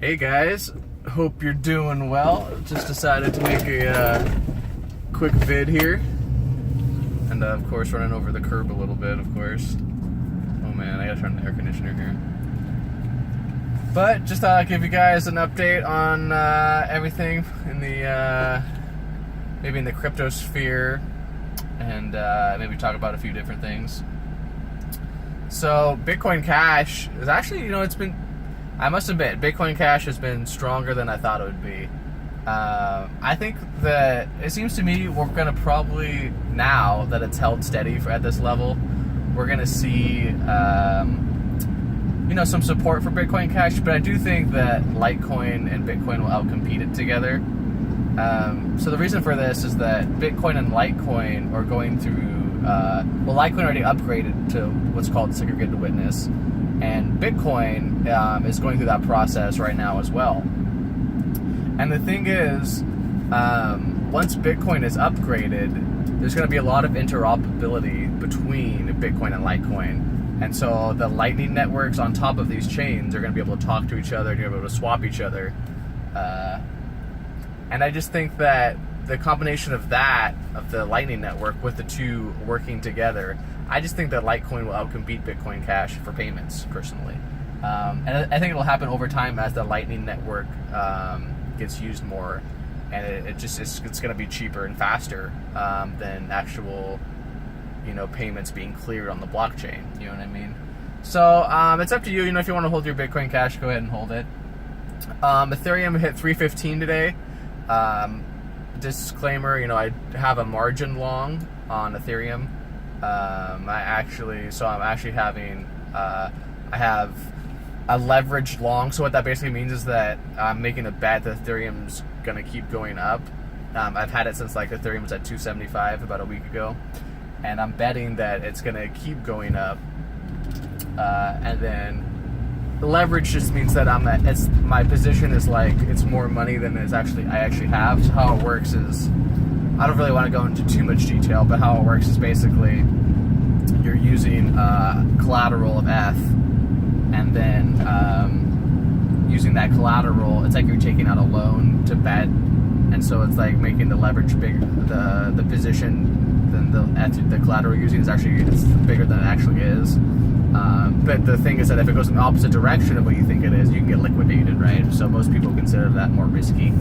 Hey guys, hope you're doing well. Just decided to make a quick vid here. And of course running over the curb a little bit, of course. Oh man, I gotta turn the air conditioner here. But just thought I'd give you guys an update on everything in the, maybe in the crypto sphere, and maybe talk about a few different things. So Bitcoin Cash is actually, it's been, I must admit, Bitcoin Cash has been stronger than I thought it would be. I think that it seems to me we're going to probably, now that it's held steady at this level, we're going to see, some support for Bitcoin Cash, but I do think that Litecoin and Bitcoin will outcompete it together. So the reason for this is that Bitcoin and Litecoin are going through, Litecoin already upgraded to what's called segregated witness, and Bitcoin is going through that process right now as well. And the thing is, once Bitcoin is upgraded, there's going to be a lot of interoperability between Bitcoin and Litecoin. And so the Lightning networks on top of these chains are going to be able to talk to each other, to be able to swap each other. And I just think that the combination of that, of the Lightning network with the two working together, I just think that Litecoin will outcompete Bitcoin Cash for payments, personally. And I think it'll happen over time as the Lightning network gets used more, and it's going to be cheaper and faster than actual, payments being cleared on the blockchain. You know what I mean? So it's up to you. If you want to hold your Bitcoin Cash, go ahead and hold it. Ethereum hit 315 today. Disclaimer, I have a margin long on Ethereum. I'm actually having, I have a leveraged long. So what that basically means is that I'm making a bet that Ethereum's going to keep going up. I've had it since Ethereum was at 275 about a week ago. And I'm betting that it's going to keep going up. And then the leverage just means that my position is it's more money than I actually have. So how it works is, I don't really want to go into too much detail, but how it works is basically you're using collateral of F, and then using that collateral, it's like you're taking out a loan to bet, and so it's like making the leverage bigger. The position than the collateral you're using it's bigger than it actually is. But the thing is that if it goes in the opposite direction of what you think it is, you can get liquidated, right? So most people consider that more risky.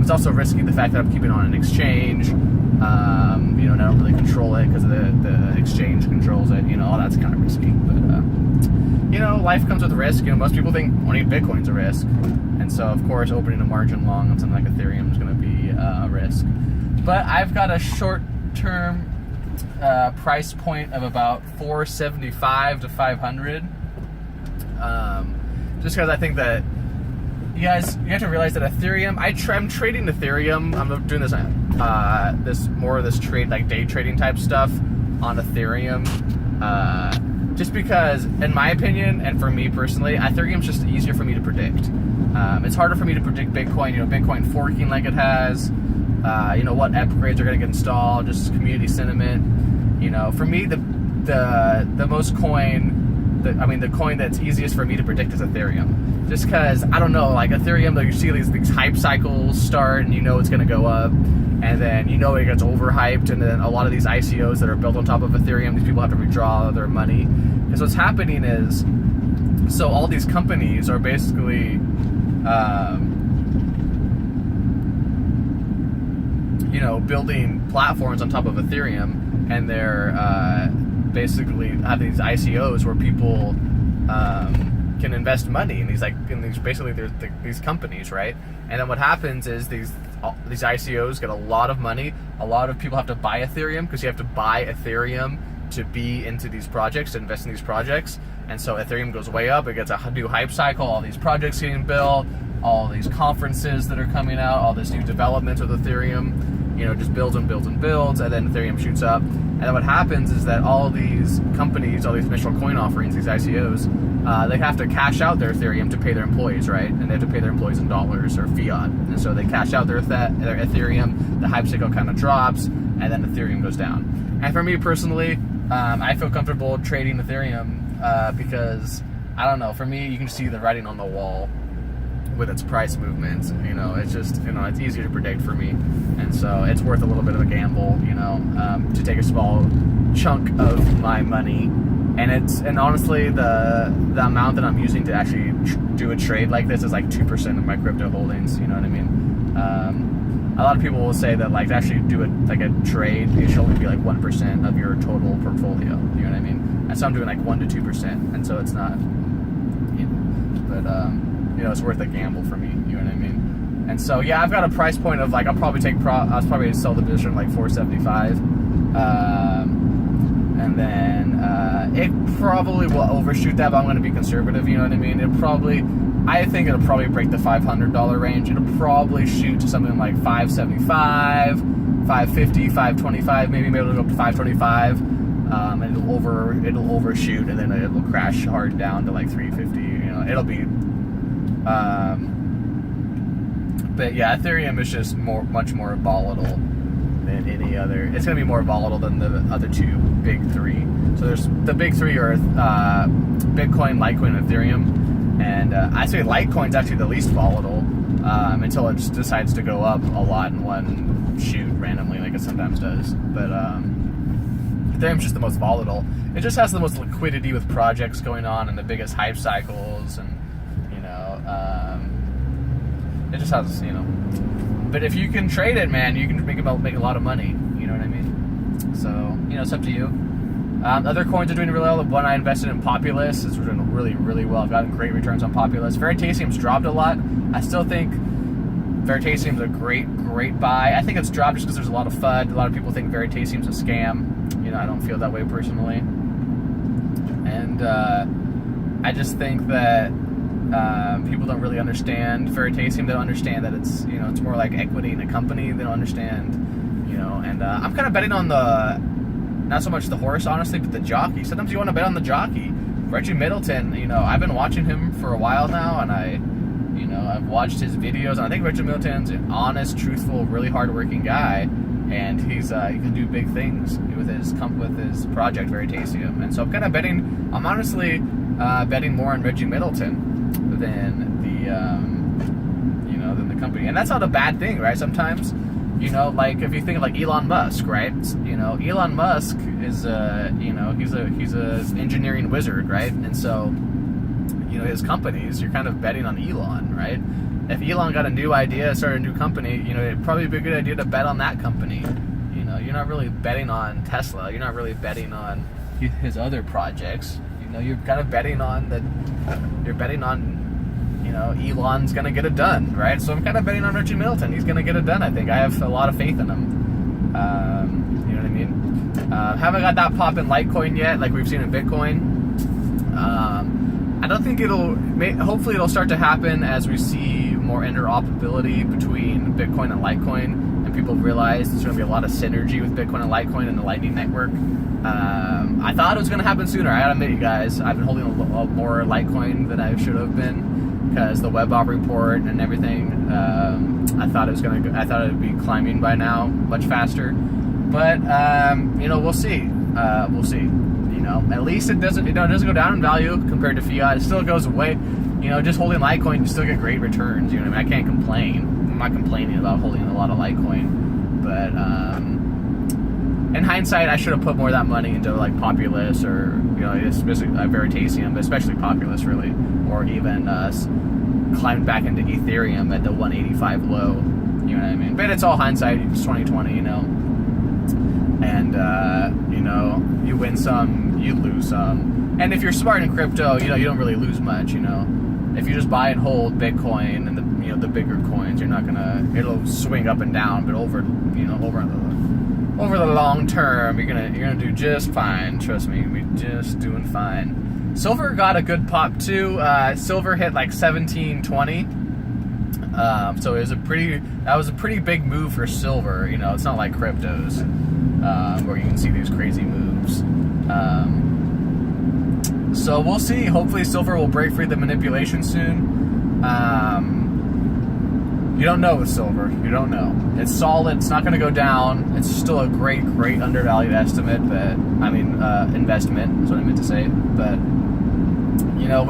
It's also risky the fact that I'm keeping it on an exchange. And I don't really control it because the exchange controls it. All that's kind of risky. But life comes with risk. Most people think owning Bitcoin's a risk, and so of course opening a margin long on something like Ethereum is going to be a risk. But I've got a short-term price point of about 475 to 500. Just because I think that you have to realize that Ethereum, I'm trading Ethereum. I'm doing this trade, like day trading type stuff on Ethereum. Just because, in my opinion, and for me personally, Ethereum's just easier for me to predict. It's harder for me to predict Bitcoin. Bitcoin forking like it has. What upgrades are going to get installed, just community sentiment. For me, the most coin, the coin that's easiest for me to predict is Ethereum. Just because, I don't know, Ethereum, you see these hype cycles start, and it's going to go up, and then it gets overhyped, and then a lot of these ICOs that are built on top of Ethereum, these people have to withdraw their money. Because what's happening is, so all these companies are basically, building platforms on top of Ethereum, and they're basically have these ICOs where people can invest money in these companies, right? And then what happens is these ICOs get a lot of money. A lot of people have to buy Ethereum because you have to buy Ethereum to be into these projects, to invest in these projects. And so Ethereum goes way up. It gets a new hype cycle. All these projects getting built, all these conferences that are coming out, all this new development with Ethereum. Just builds and builds and builds, and then Ethereum shoots up. And then what happens is that all these companies, all these initial coin offerings, these ICOs, they have to cash out their Ethereum to pay their employees, right? And they have to pay their employees in dollars or fiat. And so they cash out their Ethereum, the hype cycle kind of drops, and then Ethereum goes down. And for me personally, I feel comfortable trading Ethereum because, I don't know, for me, you can see the writing on the wall. with its price movements. You know, it's just, you know, it's easier to predict for me, and so it's worth a little bit of a gamble, you know, to take a small chunk of my money. And honestly, the amount that I'm using to actually do a trade like this is like 2% of my crypto holdings. You know what I mean? A lot of people will say that like to actually do a trade, it should only be like 1% of your total portfolio. You know what I mean? And so I'm doing like 1 to 2%, and so it's not. You know, but you know, it's worth a gamble for me. You know what I mean? And so yeah, I've got a price point of like I'll probably sell the position like 475. And then it probably will overshoot that, but I'm going to be conservative, you know what I mean? I think it'll probably break the $500 range. It'll probably shoot to something like 575, 550, 525, maybe it'll go up to 525, and it'll overshoot, and then it will crash hard down to like 350, you know, it'll be, but yeah, Ethereum is just much more volatile than any other. It's going to be more volatile than the other two big three. So there's the big three are Bitcoin, Litecoin, and Ethereum. And I say Litecoin's actually the least volatile until it just decides to go up a lot in one shoot randomly, like it sometimes does. But Ethereum's just the most volatile. It just has the most liquidity with projects going on and the biggest hype cycles, and you know, it just has, you know. But if you can trade it, man, you can make a lot of money. You know what I mean? So, you know, it's up to you. Other coins are doing really well. The one I invested in, Populous, is doing really, really well. I've gotten great returns on Populous. Veritasium's dropped a lot. I still think Veritasium's a great buy. I think it's dropped just because there's a lot of FUD. A lot of people think Veritasium's a scam. You know, I don't feel that way personally. And I just think that people don't really understand Veritasium. They don't understand that it's, you know, it's more like equity in a company. They don't understand, you know, and I'm kind of betting on not so much the horse, honestly, but the jockey. Sometimes you want to bet on the jockey. Reggie Middleton, you know, I've been watching him for a while now, and I've watched his videos, and I think Reggie Middleton's an honest, truthful, really hardworking guy, and he can do big things with his project Veritasium. And so I'm honestly betting more on Reggie Middleton than the company. And that's not a bad thing, right? Sometimes, you know, like if you think of like Elon Musk, right? You know, Elon Musk is he's a engineering wizard, right? And so, you know, his companies, you're kind of betting on Elon, right? If Elon got a new idea, started a new company, you know, it'd probably be a good idea to bet on that company. You know, you're not really betting on Tesla. You're not really betting on his other projects. You know, you're kind of betting on you know, Elon's gonna get it done, right? So I'm kind of betting on Reggie Middleton. He's gonna get it done, I think. I have a lot of faith in him. You know what I mean? Haven't got that pop in Litecoin yet, like we've seen in Bitcoin. I don't think hopefully it'll start to happen as we see more interoperability between Bitcoin and Litecoin, and people realize there's gonna be a lot of synergy with Bitcoin and Litecoin and the Lightning Network. I thought it was gonna happen sooner. I gotta admit, you guys, I've been holding a more Litecoin than I should have been, because the web op report and everything, I thought it would be climbing by now much faster, but you know, we'll see. You know, at least it doesn't go down in value compared to fiat. It still goes away. You know, just holding Litecoin, you still get great returns. You know what I mean? I can't complain. I'm not complaining about holding a lot of Litecoin, but in hindsight, I should have put more of that money into like Populous, or you know, Veritasium, but especially Populous, really, or even climbed back into Ethereum at the 185 low. You know what I mean? But it's all hindsight. It's 2020, you know. And you know, you win some, you lose some. And if you're smart in crypto, you know, you don't really lose much. You know, if you just buy and hold Bitcoin and the bigger coins, it'll swing up and down. But over the long term, you're gonna do just fine. Trust me, we're just doing fine. Silver got a good pop too. Silver hit like 1720. So it was that was a pretty big move for silver. You know, it's not like cryptos, where you can see these crazy moves. So we'll see. Hopefully silver will break free of the manipulation soon. You don't know with silver. You don't know. It's solid. It's not going to go down. It's still a great undervalued estimate, investment is what I meant to say. But, you know,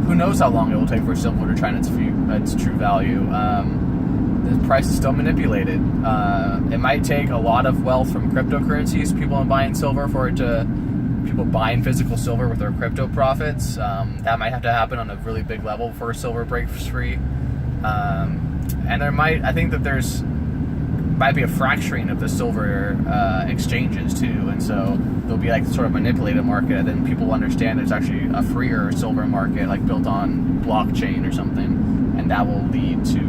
who knows how long it will take for silver to try its true value. The price is still manipulated. It might take a lot of wealth from cryptocurrencies, people buying silver people buying physical silver with their crypto profits. That might have to happen on a really big level before silver breaks free. And I think that might be a fracturing of the silver exchanges too, and so there'll be like sort of manipulated market, and then people will understand there's actually a freer silver market, like built on blockchain or something, and that will lead to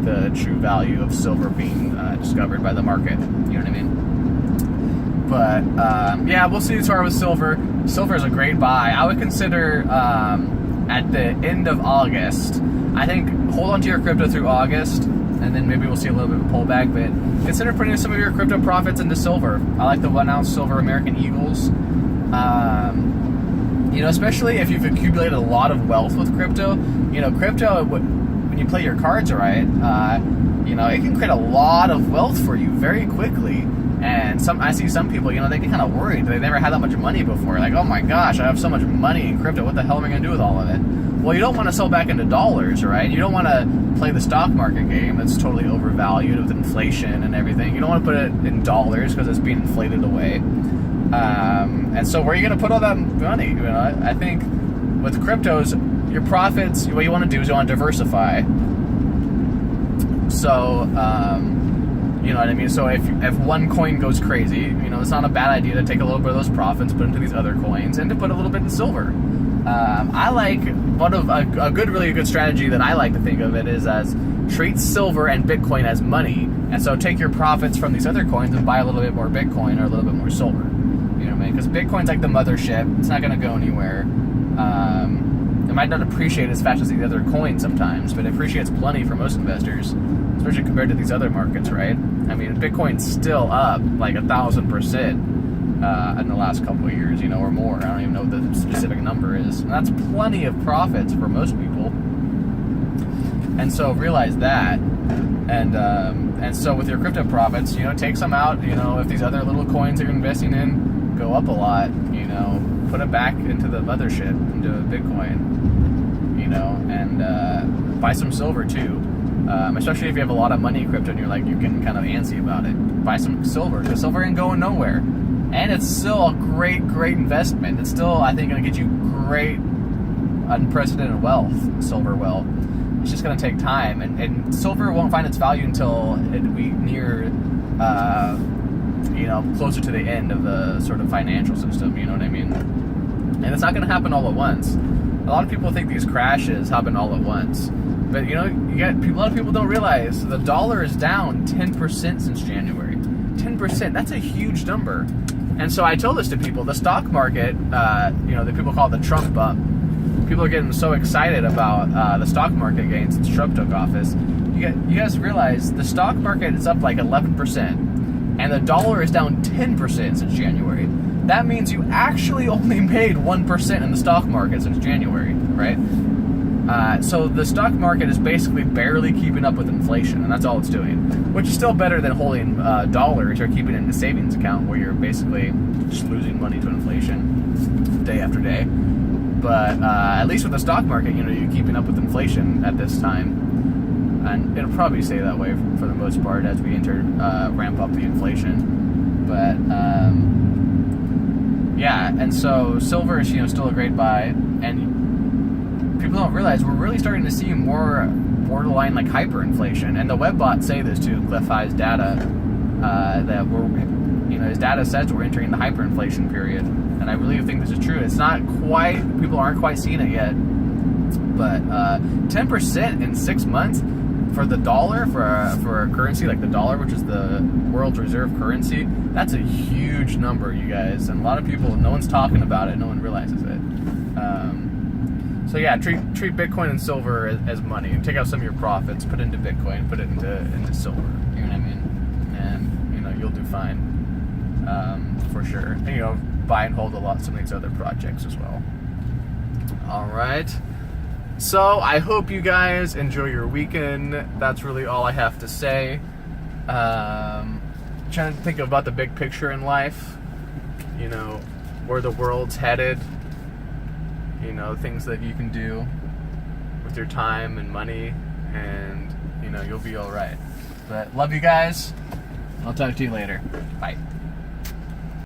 the true value of silver being discovered by the market. You know what I mean? But yeah, we'll see. As far with silver is a great buy. I would consider at the end of August. I think hold on to your crypto through August, and then maybe we'll see a little bit of a pullback. But consider putting some of your crypto profits into silver. I like the 1 ounce silver American Eagles. Especially if you've accumulated a lot of wealth with crypto. Crypto, when you play your cards right, it can create a lot of wealth for you very quickly. And I see some people, they get kind of worried. They never had that much money before. Like, oh my gosh, I have so much money in crypto. What the hell am I going to do with all of it? Well, you don't want to sell back into dollars, right? You don't want to play the stock market game that's totally overvalued with inflation and everything. You don't want to put it in dollars because it's being inflated away. And so where are you going to put all that money? I think with cryptos, your profits, what you want to do is you want to diversify. So, you know what I mean? So if one coin goes crazy, it's not a bad idea to take a little bit of those profits, put into these other coins, and to put a little bit in silver. I like really good strategy that I like to think of it is as treat silver and Bitcoin as money, and so take your profits from these other coins and buy a little bit more Bitcoin or a little bit more silver. You know what I mean? Because Bitcoin's like the mothership; it's not going to go anywhere. It might not appreciate as fast as the other coins sometimes, but it appreciates plenty for most investors, especially compared to these other markets, right? I mean, Bitcoin's still up like 1,000% in the last couple of years, or more. I don't even know what the specific number is. And that's plenty of profits for most people. And so realize that. And so with your crypto profits, take some out. If these other little coins you're investing in go up a lot, put it back into the mothership, into Bitcoin, and buy some silver too. Especially if you have a lot of money in crypto and you're getting kind of antsy about it. Buy some silver, because silver ain't going nowhere. And it's still a great, great investment. It's still, I think, going to get you great, unprecedented wealth, silver will. It's just going to take time. And silver won't find its value until it'll be near, closer to the end of the sort of financial system, you know what I mean? And it's not going to happen all at once. A lot of people think these crashes happen all at once. But, a lot of people don't realize the dollar is down 10% since January. 10%, that's a huge number. And so I told this to people, the stock market, the people call it the Trump bump. People are getting so excited about the stock market gains since Trump took office. You guys realize the stock market is up like 11%, and the dollar is down 10% since January. That means you actually only made 1% in the stock market since January, right? So the stock market is basically barely keeping up with inflation, and that's all it's doing, which is still better than holding dollars or keeping it in a savings account where you're basically just losing money to inflation day after day. But at least with the stock market, you're keeping up with inflation at this time, and it'll probably stay that way for the most part as we ramp up the inflation. But yeah, and so silver is still a great buy, and people don't realize we're really starting to see more borderline like hyperinflation, and the web bots say this too. Cliff High's data that his data says we're entering the hyperinflation period, and I really think this is true. It's not quite, people aren't quite seeing it yet, but 10% in 6 months for the dollar, for a currency like the dollar, which is the world's reserve currency, that's a huge number, you guys. And a lot of people, no one's talking about it, no one realizes it. So yeah, treat Bitcoin and silver as money. Take out some of your profits, put it into Bitcoin, put it into silver. You know what I mean? And you'll do fine, for sure. And buy and hold some of these other projects as well. All right. So I hope you guys enjoy your weekend. That's really all I have to say. Trying to think about the big picture in life. Where the world's headed. you know, things that you can do with your time and money, and, you know, you'll be all right. But love you guys. I'll talk to you later. Bye.